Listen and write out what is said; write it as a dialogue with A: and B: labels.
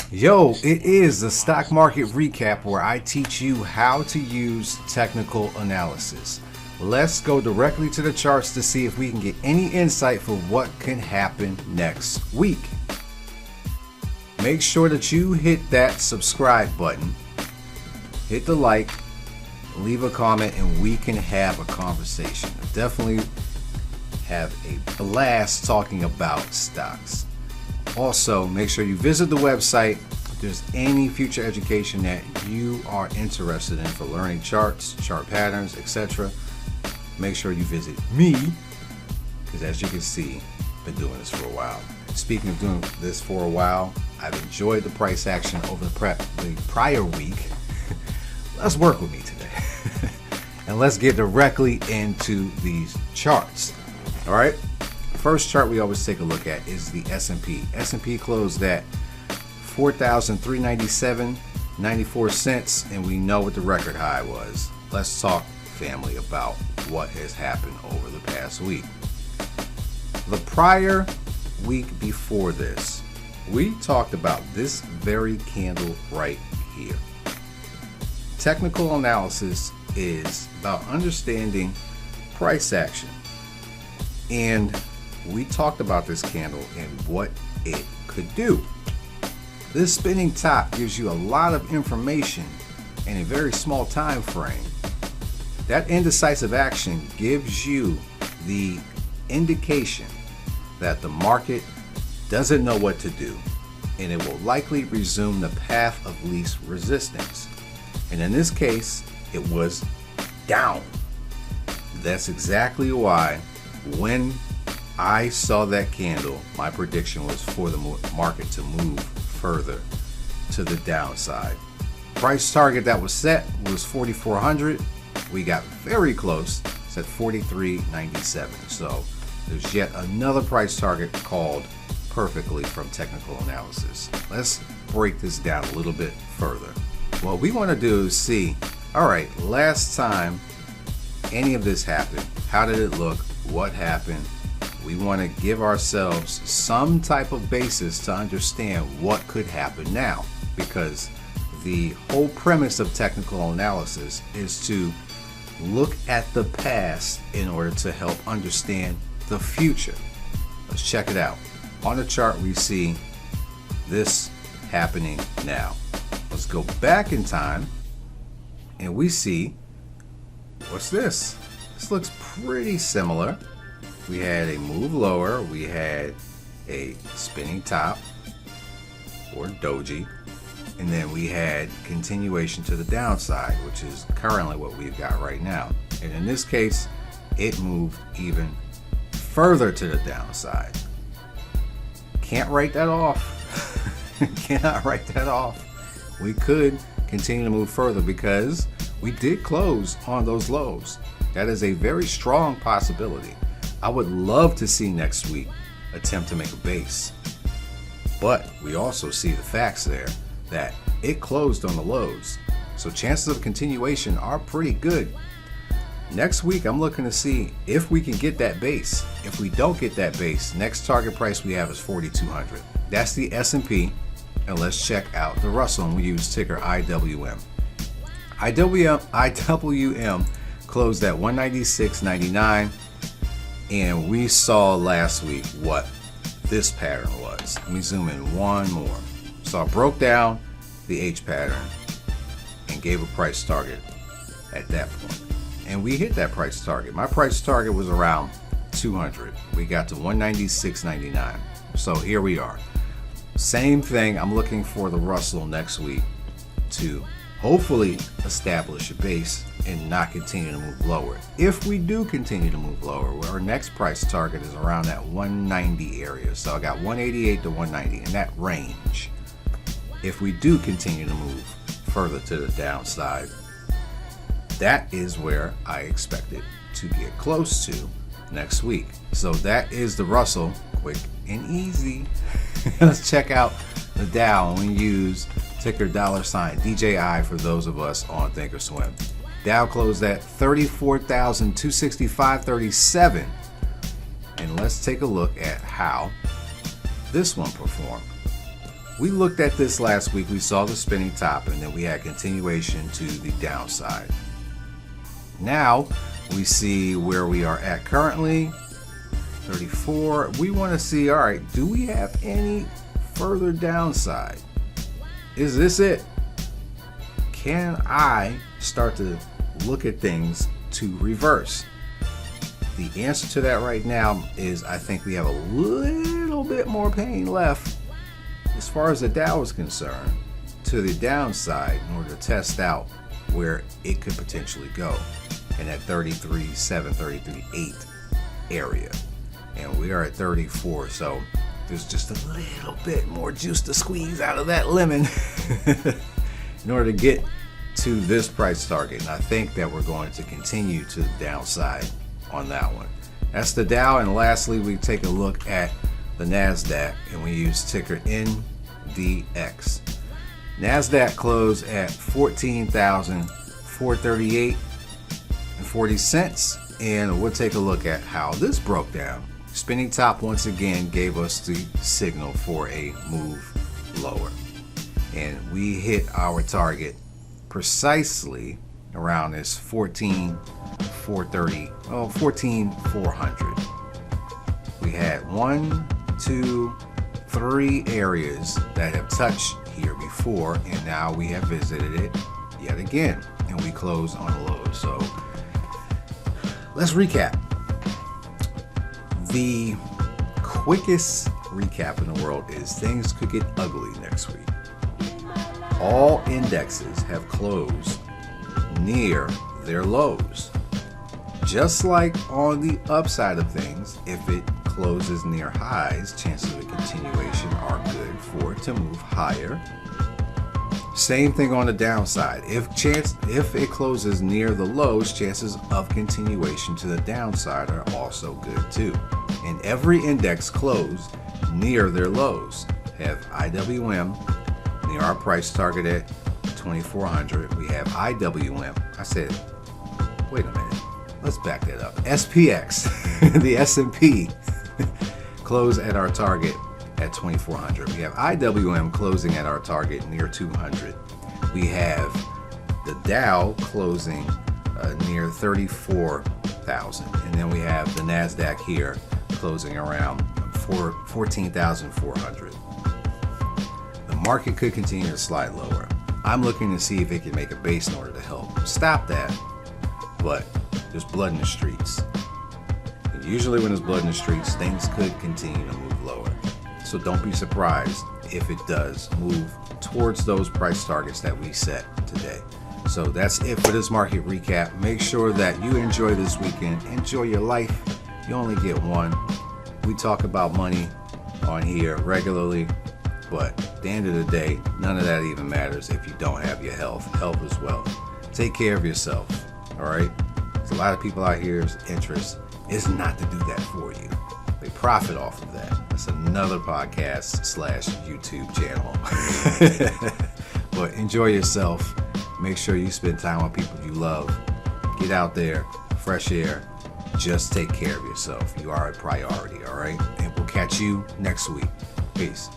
A: Yo, it is the stock market recap where I teach you how to use technical analysis. Let's go directly to the charts to see if we can get any insight for what can happen next week. Make sure that you hit that subscribe button, hit the like, leave a comment, and we can have a conversation. Definitely have a blast talking about stocks. Also, make sure you visit the website if there's any future education that you are interested in for learning charts, chart patterns, etc. Make sure you visit me, because as you can see, I've been doing this for a while. Speaking of doing this for a while, I've enjoyed the price action over the prior week. Let's work with me today. And let's get directly into these charts. All right. First chart we always take a look at is the S&P. S&P closed at 4,397.94 cents, and we know what the record high was. Let's talk, family, about what has happened over the past week. The prior week before this, we talked about this very candle right here. Technical analysis is about understanding price action, and we talked about this candle and what it could do. This spinning top gives you a lot of information in a very small time frame. That indecisive action gives you the indication that the market doesn't know what to do, and it will likely resume the path of least resistance. And in this case, it was down. That's exactly why when I saw that candle, my prediction was for the market to move further to the downside. Price target that was set was 4,400. We got very close. It's at 43.97. So there's yet another price target called perfectly from technical analysis. Let's break this down a little bit further. What we want to do is see, all right, last time any of this happened, how did it look? What happened? We want to give ourselves some type of basis to understand what could happen now, because the whole premise of technical analysis is to look at the past in order to help understand the future. Let's check it out. On the chart, we see this happening now. Let's go back in time and we see, what's this? This looks pretty similar. We had a move lower, we had a spinning top or doji, and then we had continuation to the downside, which is currently what we've got right now. And in this case, it moved even further to the downside. Can't write that off. Cannot write that off. We could continue to move further because we did close on those lows. That is a very strong possibility. I would love to see next week attempt to make a base, but we also see the facts there that it closed on the lows, so chances of continuation are pretty good. Next week I'm looking to see if we can get that base. If we don't get that base, next target price we have is 4,200. That's the S&P, and let's check out the Russell, and we use ticker IWM. IWM closed at 196.99. And we saw last week what this pattern was. Let me zoom in one more. So I broke down the H pattern and gave a price target at that point. And we hit that price target. My price target was around 200. We got to 196.99. So here we are. Same thing. I'm looking for the Russell next week to hopefully establish a base and not continue to move lower. If we do continue to move lower, our next price target is around that 190 area. So I got 188 to 190 in that range. If we do continue to move further to the downside, that is where I expect it to get close to next week. So that is the Russell, quick and easy. Let's check out the Dow, and we use ticker $DJI for those of us on Thinkorswim. Dow closed at 34,265.37. And let's take a look at how this one performed. we looked at this last week. We saw the spinning top, and then we had continuation to the downside. Now we see where we are at currently, 34. We want to see, all right, do we have any further downside? Is this it? Can I start to look at things to reverse? The answer to that right now is I think we have a little bit more pain left as far as the Dow is concerned to the downside in order to test out where it could potentially go in that 33.7, 33.8 area. And we are at 34, so there's just a little bit more juice to squeeze out of that lemon in order to get to this price target. And I think that we're going to continue to the downside on that one. That's the Dow. And lastly, we take a look at the Nasdaq, and we use ticker NDX. Nasdaq closed at 14,438.40 cents, and we'll take a look at how this broke down. Spinning top once again gave us the signal for a move lower, and we hit our target precisely around this 14,400. We had 1, 2, 3 areas that have touched here before, and now we have visited it yet again, and we closed on a low. So let's recap. The quickest recap in the world is things could get ugly next week. All indexes have closed near their lows. Just like on the upside of things, if it closes near highs, chances of a continuation are good for it to move higher. Same thing on the downside. If it closes near the lows, chances of continuation to the downside are also good too. And every index closed near their lows. Have IWM near our price target at 2,400. We have IWM. I said, wait a minute. Let's back that up. SPX, the S&P, closed at our target at 2,400. We have IWM closing at our target near 200. We have the Dow closing near 34,000. And then we have the Nasdaq here closing around 14,400. The market could continue to slide lower. I'm looking to see if it can make a base in order to help stop that, but there's blood in the streets. And usually when there's blood in the streets, things could continue to move lower. So don't be surprised if it does move towards those price targets that we set today. So that's it for this market recap. Make sure that you enjoy this weekend. Enjoy your life. You only get one. We talk about money on here regularly, but at the end of the day, none of that even matters if you don't have your health. Health is wealth. Take care of yourself, all right? There's a lot of people out here's interest is not to do that for you. They profit off of that. That's another podcast / YouTube channel. But enjoy yourself. Make sure you spend time with people you love. Get out there, fresh air. Just take care of yourself. You are a priority, all right? And we'll catch you next week. Peace.